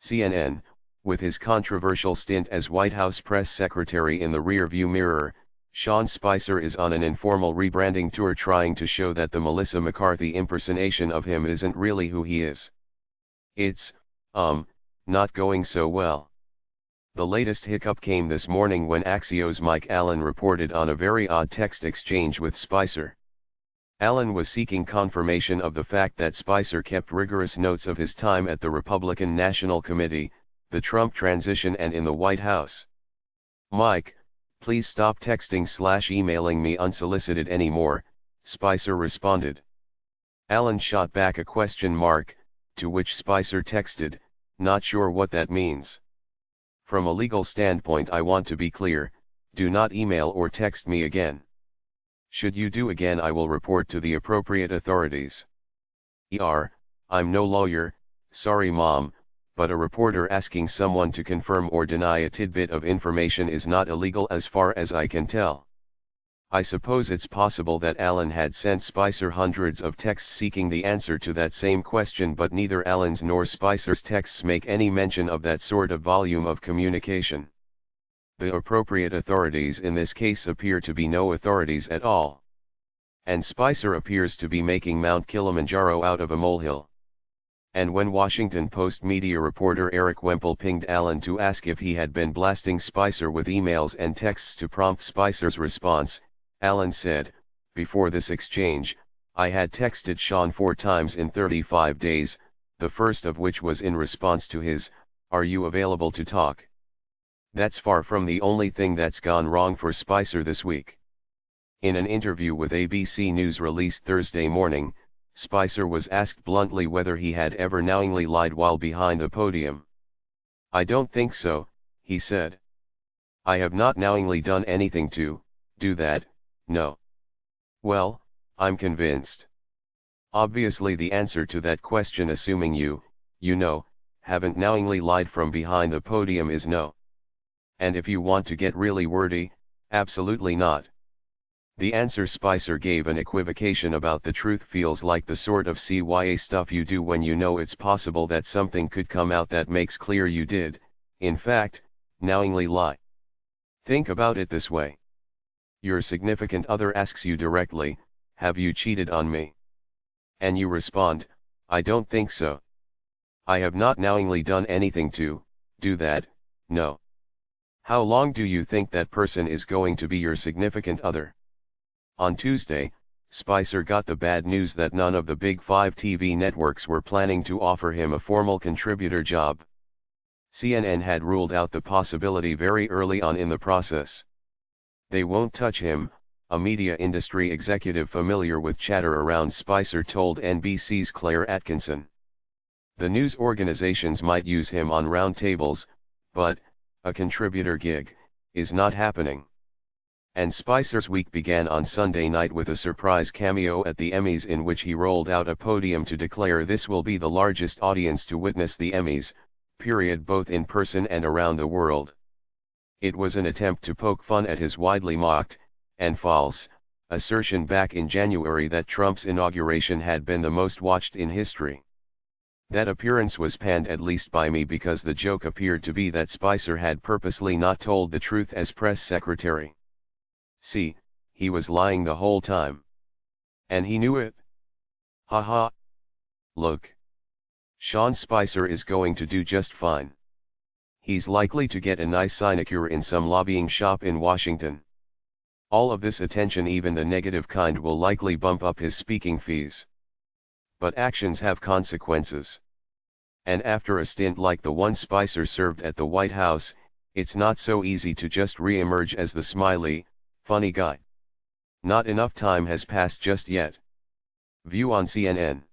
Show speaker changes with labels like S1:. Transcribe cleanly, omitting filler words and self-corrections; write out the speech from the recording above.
S1: CNN, with his controversial stint as White House press secretary in the rear-view mirror, Sean Spicer is on an informal rebranding tour trying to show that the Melissa McCarthy impersonation of him isn't really who he is. It's, not going so well. The latest hiccup came this morning when Axios' Mike Allen reported on a very odd text exchange with Spicer. Allen was seeking confirmation of the fact that Spicer kept rigorous notes of his time at the Republican National Committee, the Trump transition and in the White House. "Mike, please stop texting/emailing me unsolicited anymore," Spicer responded. Allen shot back a question mark, to which Spicer texted, "Not sure what that means. From a legal standpoint I want to be clear, do not email or text me again. Should you do again I will report to the appropriate authorities. I'm no lawyer, sorry mom, but a reporter asking someone to confirm or deny a tidbit of information is not illegal as far as I can tell." I suppose it's possible that Allen had sent Spicer hundreds of texts seeking the answer to that same question, but neither Allen's nor Spicer's texts make any mention of that sort of volume of communication. The appropriate authorities in this case appear to be no authorities at all. And Spicer appears to be making Mount Kilimanjaro out of a molehill. And when Washington Post media reporter Eric Wemple pinged Allen to ask if he had been blasting Spicer with emails and texts to prompt Spicer's response, Allen said, "Before this exchange, I had texted Sean 4 times in 35 days, the first of which was in response to his, 'Are you available to talk?' That's far from the only thing that's gone wrong for Spicer this week." In an interview with ABC News released Thursday morning, Spicer was asked bluntly whether he had ever knowingly lied while behind the podium. "I don't think so," he said. "I have not knowingly done anything to do that, no." "Well, I'm convinced." Obviously the answer to that question, assuming you haven't knowingly lied from behind the podium, is no. And if you want to get really wordy, absolutely not. The answer Spicer gave, an equivocation about the truth, feels like the sort of CYA stuff you do when you know it's possible that something could come out that makes clear you did, in fact, knowingly lie. Think about it this way. Your significant other asks you directly, "Have you cheated on me?" And you respond, "I don't think so. I have not knowingly done anything to do that, no." How long do you think that person is going to be your significant other? On Tuesday, Spicer got the bad news that none of the Big Five TV networks were planning to offer him a formal contributor job. CNN had ruled out the possibility very early on in the process. "They won't touch him," a media industry executive familiar with chatter around Spicer told NBC's Claire Atkinson. "The news organizations might use him on roundtables, but a contributor gig is not happening." And Spicer's week began on Sunday night with a surprise cameo at the Emmys, in which he rolled out a podium to declare this will be the largest audience to witness the Emmys, period, both in person and around the world. It was an attempt to poke fun at his widely mocked, and false, assertion back in January that Trump's inauguration had been the most watched in history. That appearance was panned, at least by me, because the joke appeared to be that Spicer had purposely not told the truth as press secretary. See, he was lying the whole time. And he knew it. Ha ha. Look. Sean Spicer is going to do just fine. He's likely to get a nice sinecure in some lobbying shop in Washington. All of this attention, even the negative kind, will likely bump up his speaking fees. But actions have consequences. And after a stint like the one Spicer served at the White House, it's not so easy to just re-emerge as the smiley, funny guy. Not enough time has passed just yet. View on CNN.